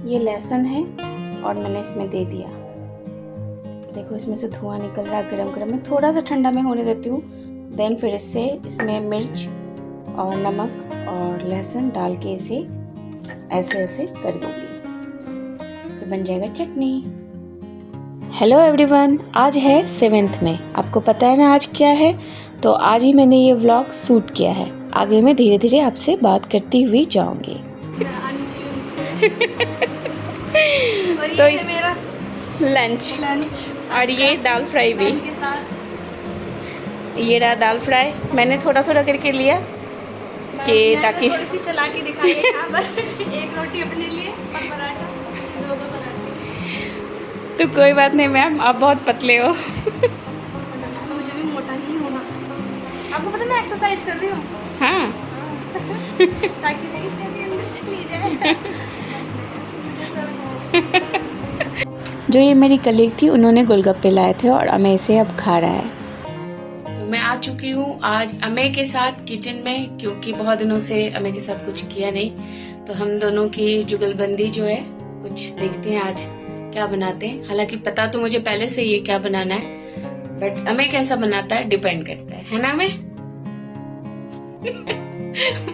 ये लहसुन है और मैंने इसमें दे दिया। देखो इसमें से धुआं निकल रहा है गरम गरम में। थोड़ा सा ठंडा में होने देती हूँ, देन फिर इसमें मिर्च और नमक और लहसुन डाल के इसे ऐसे ऐसे कर दूँगी, फिर बन जाएगा चटनी। हेलो एवरीवन, आज है 7th में। आपको पता है ना आज क्या है? तो आज ही मैंने ये व्लॉग शूट किया है। आगे मैं धीरे धीरे आपसे बात करती हुई जाऊंगी। तो ये मेरा लंच और ये दाल फ्राई भी। ये रहा दाल फ्राई, मैंने थोड़ा थोड़ा करके लिया कि ताकि थोड़ी सी चालाकी दिखाई है यहाँ पर। एक रोटी अपने लिए और पराठा, दो पराठे। तो कोई बात नहीं मैम, आप बहुत पतले हो। मुझे भी मोटा नहीं होना। आपको पता है मैं एक्सरसाइज कर रही हूँ। हाँ। ताकि मेरी फैटी अंदर चली जाए। जो ये मेरी कलीग थी, उन्होंने गोलगप्पे लाए थे और अमेय इसे अब खा रहा है। तो मैं आ चुकी हूँ आज अमेय के साथ किचन में, क्योंकि बहुत दिनों से अमेय के साथ कुछ किया नहीं। तो हम दोनों की जुगलबंदी जो है, कुछ देखते हैं आज क्या बनाते हैं। हालांकि पता तो मुझे पहले से ये क्या बनाना है, बट अमेय कैसा बनाता है डिपेंड करता है ना अमेय?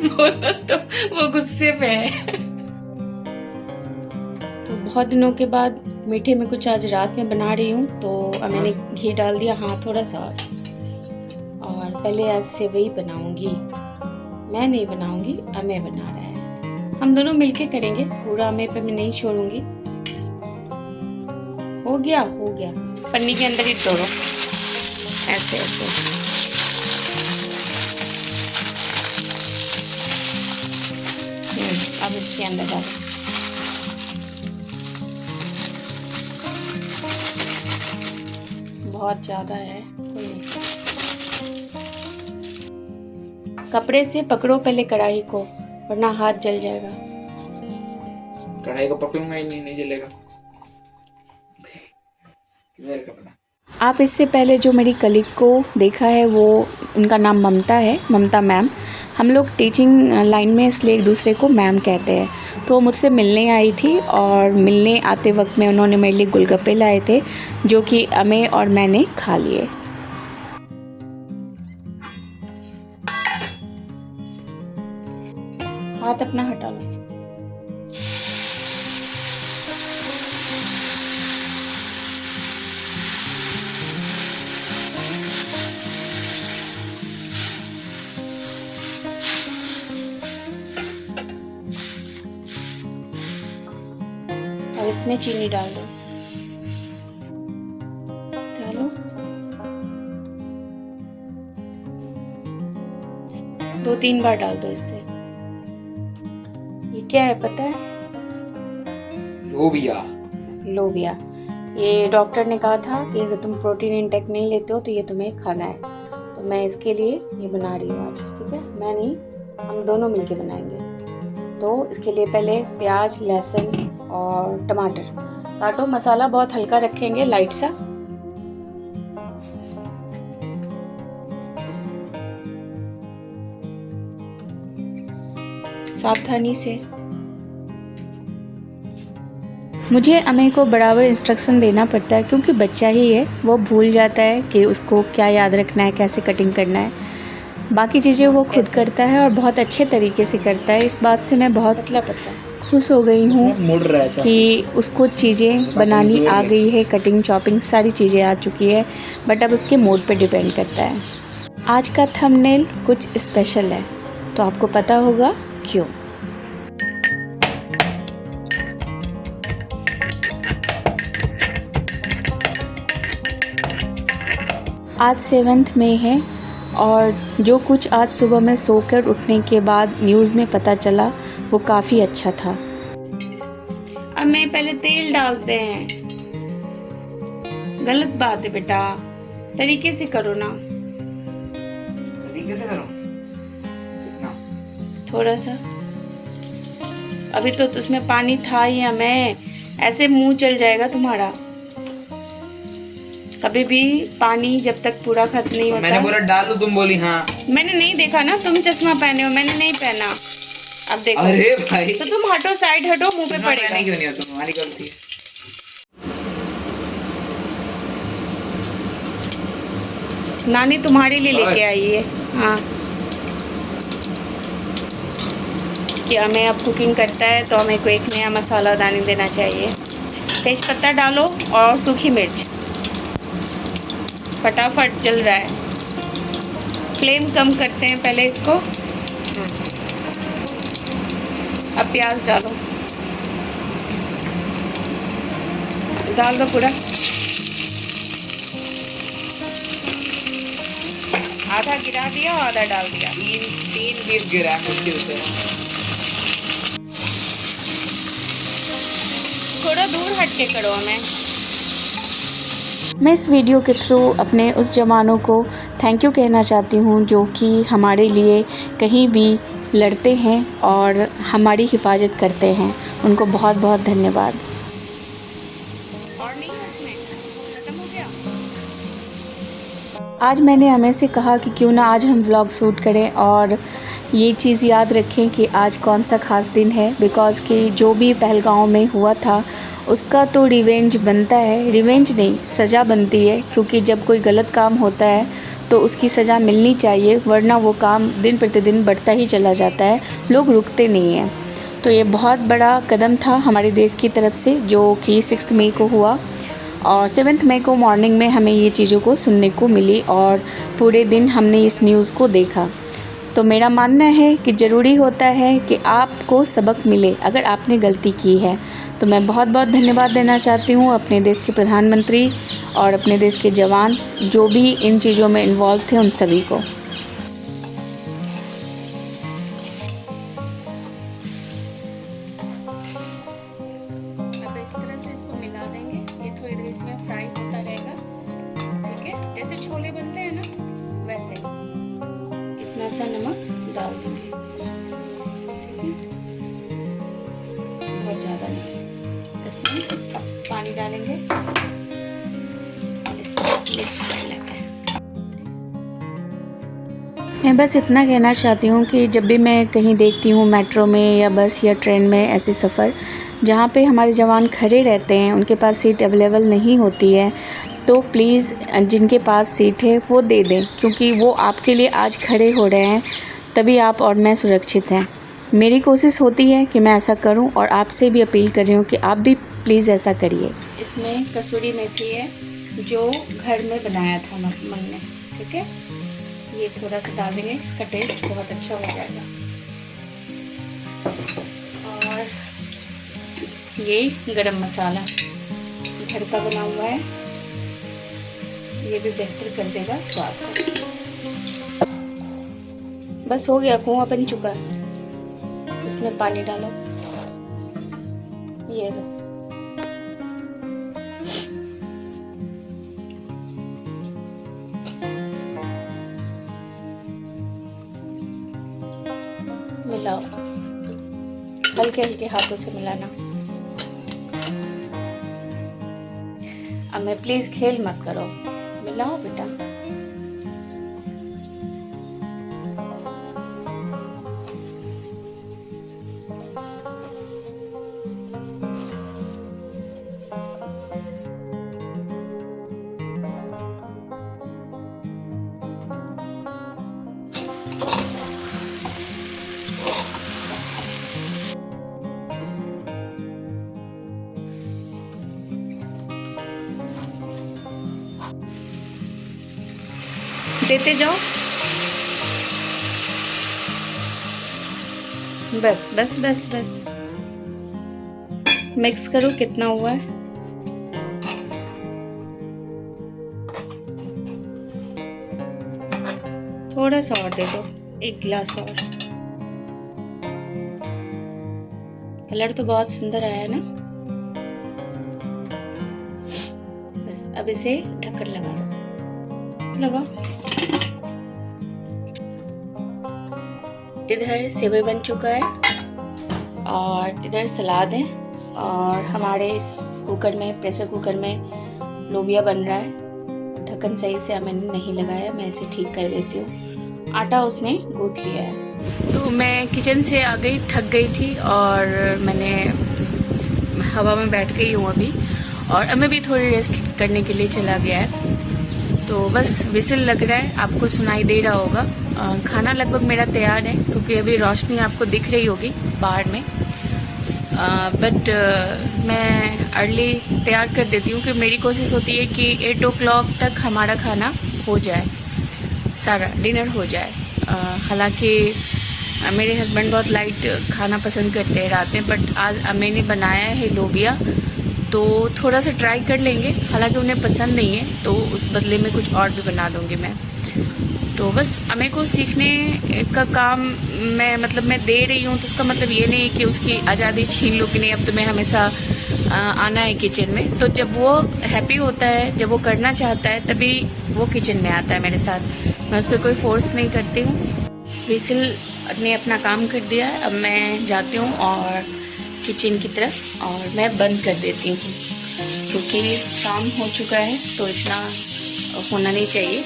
बोलो तो वो गुस्से पे है। तो बहुत दिनों के बाद मीठे में कुछ आज रात में बना रही हूँ। तो मैंने घी डाल दिया, हाँ थोड़ा सा। और पहले आज सेवई बनाऊंगी। मैं नहीं बनाऊंगी, अमेय बना रहा है। हम दोनों मिलके करेंगे, पूरा अमेय पे मैं नहीं छोड़ूंगी। हो गया पन्नी के अंदर ही तोड़ो, ऐसे ऐसे। अब इसके अंदर डालो। बहुत ज्यादा है, कोई नहीं। कपड़े से पकड़ो पहले कढ़ाई को, वरना हाथ जल जाएगा। कढ़ाई को पकड़ूंगा ही नहीं जलेगा। आप इससे पहले जो मेरी कलीग को देखा है, वो उनका नाम ममता है, ममता मैम। हम लोग टीचिंग लाइन में इसलिए एक दूसरे को मैम कहते हैं। तो वो मुझसे मिलने आई थी और मिलने आते वक्त में उन्होंने मेरे लिए गोलगप्पे लाए थे, जो कि अमेय और मैंने खा लिए। हाथ अपना हटा लो। और इसमें चीनी डाल दो। डालो। 2-3 बार डाल दो इससे। ये क्या है पता है? लोबिया। ये डॉक्टर ने कहा था कि अगर तुम प्रोटीन इंटेक नहीं लेते हो तो ये तुम्हें खाना है। तो मैं इसके लिए ये बना रही हूँ आज, ठीक है? मैं नहीं, हम दोनों मिलके बनाएंगे। तो इसके लिए पहले प्याज, लहसुन और टमाटर काटो। मसाला बहुत हल्का रखेंगे, लाइट सा। सावधानी से। मुझे अमेय को बराबर इंस्ट्रक्शन देना पड़ता है, क्योंकि बच्चा ही है, वो भूल जाता है कि उसको क्या याद रखना है, कैसे कटिंग करना है। बाकी चीज़ें वो खुद करता है और बहुत अच्छे तरीके से करता है। इस बात से मैं बहुत खुश हो गई हूँ कि उसको चीज़ें बनानी आ गई है, कटिंग, चॉपिंग सारी चीज़ें आ चुकी है। बट अब उसके मूड पे डिपेंड करता है। आज का थंबनेल कुछ स्पेशल है, तो आपको पता होगा क्यों। आज 7th में है और जो कुछ आज सुबह में सोकर उठने के बाद न्यूज़ में पता चला, वो काफ़ी अच्छा था। अब मैं पहले तेल डालते हैं। गलत बात है बेटा, तरीके से करो ना। तरीके से करो? कितना? थोड़ा सा। अभी तो उसमें पानी था ही, हमें ऐसे मुंह चल जाएगा तुम्हारा। कभी भी पानी जब तक पूरा खत्म नहीं होता। मैंने बोला डाल दो, तुम बोली हाँ। मैंने नहीं देखा ना, तुम चश्मा पहने हो, मैंने नहीं पहना। अब देखो। अरे भाई तो तुम हटो, साइड हटो, मुंह पे इतना पड़ेगा। पानी क्यों नहीं आता, तुम्हारी गलती है। नानी तुम्हारे लिए लेके और? आई है। हाँ, कि हमें अब कुकिंग करता है तो हमें को एक नया मसाला दानी देना चाहिए। तेज पत्ता डालो और सूखी मिर्च, फटाफट जल रहा है। फ्लेम कम करते हैं पहले इसको। अब प्याज डालो, डाल दो पूरा, आधा गिरा दिया और आधा डाल दिया। तीन पीस गिरा है मुश्किल से। थोड़ा दूर हट के करो। मैं इस वीडियो के थ्रू अपने उस जवानों को थैंक यू कहना चाहती हूँ जो कि हमारे लिए कहीं भी लड़ते हैं और हमारी हिफाजत करते हैं। उनको बहुत बहुत धन्यवाद। और नहीं है इसमें, खत्म हो गया। आज मैंने अमें से कहा कि क्यों ना आज हम व्लॉग शूट करें और ये चीज़ याद रखें कि आज कौन सा ख़ास दिन है। बिकॉज़ कि जो भी पहलगाँव में हुआ था उसका तो रिवेंज बनता है, रिवेंज नहीं सज़ा बनती है, क्योंकि जब कोई गलत काम होता है तो उसकी सज़ा मिलनी चाहिए, वरना वो काम दिन प्रतिदिन बढ़ता ही चला जाता है, लोग रुकते नहीं हैं। तो ये बहुत बड़ा कदम था हमारे देश की तरफ से जो कि 6 मई को हुआ और 7 मई को मॉर्निंग में हमें ये चीज़ों को सुनने को मिली और पूरे दिन हमने इस न्यूज़ को देखा। तो मेरा मानना है कि ज़रूरी होता है कि आपको सबक मिले अगर आपने गलती की है। तो मैं बहुत बहुत धन्यवाद देना चाहती हूँ अपने देश के प्रधानमंत्री और अपने देश के जवान जो भी इन चीज़ों में इन्वॉल्व थे, उन सभी को। अब इस तरह से इसको मिला देंगे, ये थोड़ी देर इसमें फ्राई होता रहेगा। ठीक है, जैसे छोले बनते हैं ना वैसे। इतना सा नमक डाल देंगे, ठीक है, बहुत ज़्यादा नहीं। इसमें अब पानी डालेंगे और इसको मिक्स कर लेते हैं। मैं बस इतना कहना चाहती हूँ कि जब भी मैं कहीं देखती हूँ मेट्रो में या बस या ट्रेन में ऐसे सफ़र जहाँ पे हमारे जवान खड़े रहते हैं, उनके पास सीट अवेलेबल नहीं होती है, तो प्लीज़ जिनके पास सीट है वो दे दें, क्योंकि वो आपके लिए आज खड़े हो रहे हैं, तभी आप और मैं सुरक्षित हैं। मेरी कोशिश होती है कि मैं ऐसा करूं और आपसे भी अपील कर रही हूं कि आप भी प्लीज़ ऐसा करिए। इसमें कसूरी मेथी है जो घर में बनाया था मम्मी ने, ठीक है, ये थोड़ा सा डाल देंगे, इसका टेस्ट बहुत अच्छा हो जाएगा। और ये गरम मसाला घर का बना हुआ है, ये भी बेहतर कर देगा स्वाद को। बस हो गया, कुआं बन चुका है। इसमें पानी डालो, ये लो, मिलाओ, हल्के हल्के हाथों से मिलाना। अब मैं प्लीज़ खेल मत करो, मिलाओ बेटा। देते जाओ, बस बस बस बस, मिक्स करो। कितना हुआ है? थोड़ा सा और दे दो, 1 गिलास और। कलर तो बहुत सुंदर आया है ना। बस अब इसे ढक्कन लगा दो, लगाओ। इधर सेवई बन चुका है और इधर सलाद है और हमारे इस कुकर में, प्रेशर कुकर में लोबिया बन रहा है। ढक्कन सही से मैंने नहीं लगाया, मैं इसे ठीक कर देती हूँ। आटा उसने गूंथ लिया है। तो मैं किचन से आ गई, थक गई थी और मैंने हवा में बैठ गई हूँ अभी, और अम्मी भी थोड़ी रेस्ट करने के लिए चला गया है। तो बस विसिल लग रहा है, आपको सुनाई दे रहा होगा। खाना लगभग मेरा तैयार है, क्योंकि अभी रोशनी आपको दिख रही होगी बाहर में। बट मैं अर्ली तैयार कर देती हूँ कि मेरी कोशिश होती है कि 8 o'clock तक हमारा खाना हो जाए, सारा डिनर हो जाए। हालांकि मेरे हस्बैंड बहुत लाइट खाना पसंद करते हैं रात में, बट आज मैंने बनाया है लोबिया, तो थोड़ा सा ट्राई कर लेंगे। हालांकि उन्हें पसंद नहीं है, तो उस बदले में कुछ और भी बना दूँगी मैं। तो बस अम्मी को सीखने का काम मैं दे रही हूँ, तो उसका मतलब ये नहीं है कि उसकी आज़ादी छीन लूँ कि नहीं अब तुम्हें हमेशा आना है किचन में। तो जब वो हैप्पी होता है, जब वो करना चाहता है, तभी वो किचन में आता है मेरे साथ। मैं उस पर कोई फोर्स नहीं करती हूँ। विसिल ने अपना काम कर दिया है, अब मैं जाती हूँ और किचन की तरफ, और मैं बंद कर देती हूँ, क्योंकि काम हो चुका है तो इतना होना नहीं चाहिए।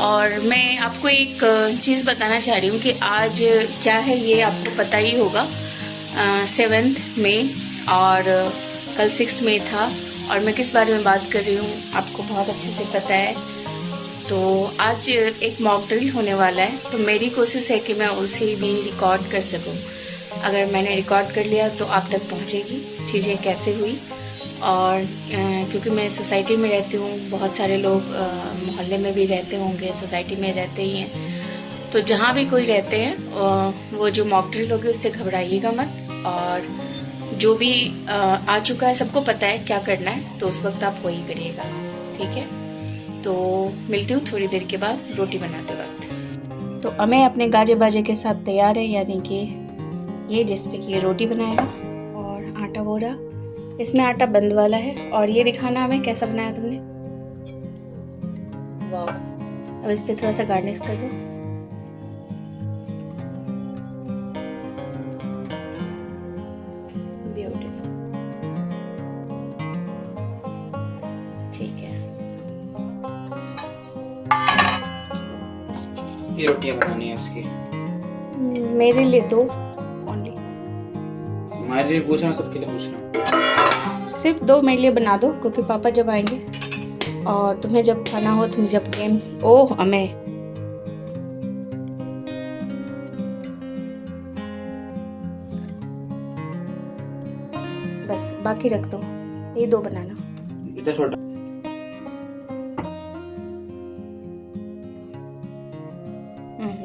और मैं आपको एक चीज़ बताना चाह रही हूँ कि आज क्या है ये आपको पता ही होगा। 7 मई और कल 6 मई था, और मैं किस बारे में बात कर रही हूँ आपको बहुत अच्छे से पता है। तो आज एक मॉक ड्रिल होने वाला है, तो मेरी कोशिश है कि मैं उसे भी रिकॉर्ड कर सकूँ। अगर मैंने रिकॉर्ड कर लिया तो आप तक पहुँचेगी चीज़ें कैसे हुई। और क्योंकि मैं सोसाइटी में रहती हूँ, बहुत सारे लोग मोहल्ले में भी रहते होंगे, सोसाइटी में रहते ही हैं, तो जहाँ भी कोई रहते हैं वो जो मॉक ड्रिल होगी उससे घबराइएगा मत। और जो भी आ चुका है, सबको पता है क्या करना है, तो उस वक्त आप वही करिएगा, ठीक है। तो मिलती हूँ थोड़ी देर के बाद रोटी बनाते वक्त। तो अम्मी अपने गाजे बाजे के साथ तैयार है, यानी कि ये जिस पे कि ये रोटी बनाएगा। और आटा बोरा, इसमें आटा बंद वाला है। और ये दिखाना हमें कैसा बनाया तुमने, वाह। अब इस पे थोड़ा सा गार्निश कर दो। ब्यूटीफुल, ठीक है। कितनी रोटियां बनानी है उसकी? मेरे लिए 2 ओनली। हमारे लिए पूछना, सबके लिए पूछना? सिर्फ 2 मेरे लिए बना दो, क्योंकि पापा जब आएंगे और तुम्हें जब खाना हो, तुम्हें जब गेम। ओह अम्मी, बस बाकी रख दो, ये 2 बनाना। इतना छोटा?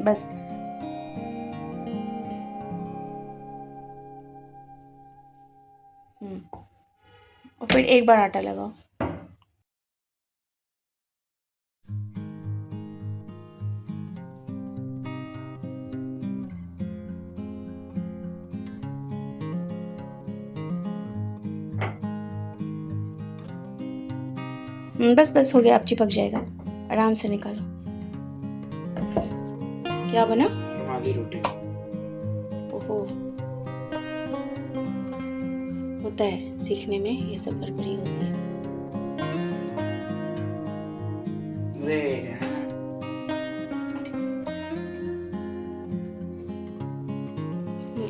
बस और फिर एक बार आटा लगाओ। बस बस हो गया, अब चिपक जाएगा, आराम से निकालो। क्या बना? रुमाली रोटी। ओहो, होता है सीखने में, ये सब गड़बड़ी होती है।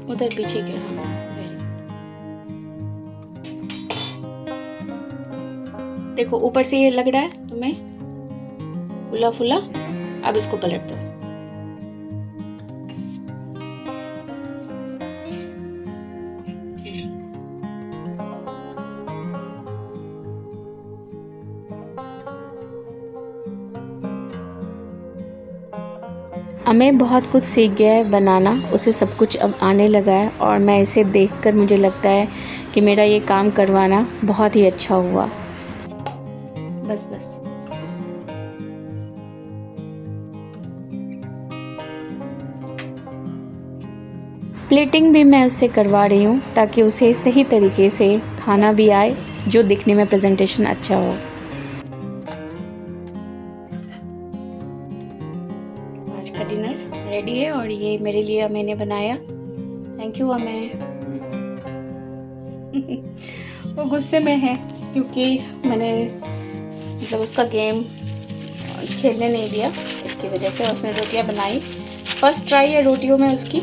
उधर पीछे के, हाँ देखो ऊपर से ये लग रहा है तुम्हें फुला फुला। अब इसको पलट दो। अम्मी बहुत कुछ सीख गया है बनाना, उसे सब कुछ अब आने लगा है, और मैं इसे देखकर मुझे लगता है कि मेरा ये काम करवाना बहुत ही अच्छा हुआ। बस बस प्लेटिंग भी मैं उससे करवा रही हूँ, ताकि उसे सही तरीके से खाना भी आए, जो दिखने में प्रेजेंटेशन अच्छा हो। आज का डिनर रेडी है, और ये मेरे लिए मैंने बनाया। थैंक यू अम्मी। वो गुस्से में है क्योंकि मैंने उसका गेम खेलने नहीं दिया, इसकी वजह से उसने रोटियां बनाई फर्स्ट ट्राई है रोटियों में उसकी,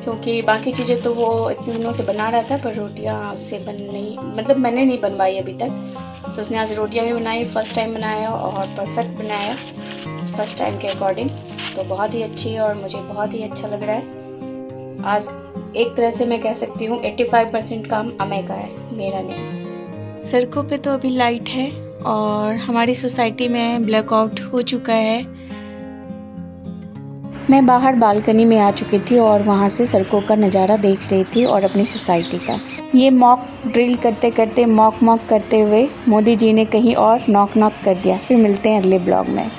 क्योंकि बाकी चीज़ें तो वो इतने दिनों से बना रहा था, पर रोटियां उससे बन नहीं, मतलब मैंने नहीं बनवाई अभी तक। तो उसने आज रोटियां भी बनाई, फर्स्ट टाइम बनाया और परफेक्ट बनाया फर्स्ट टाइम के अकॉर्डिंग। तो बहुत ही अच्छी है और मुझे बहुत ही अच्छा लग रहा है। आज एक तरह से मैं कह सकती हूँ 85% काम अमय का है, मेरा नहीं। सड़कों पे तो अभी लाइट है और हमारी सोसाइटी में ब्लैकआउट हो चुका है। मैं बाहर बालकनी में आ चुकी थी और वहाँ से सड़कों का नज़ारा देख रही थी और अपनी सोसाइटी का। ये मॉक ड्रिल करते करते मॉक करते हुए मोदी जी ने कहीं और नॉक कर दिया। फिर मिलते हैं अगले ब्लॉग में।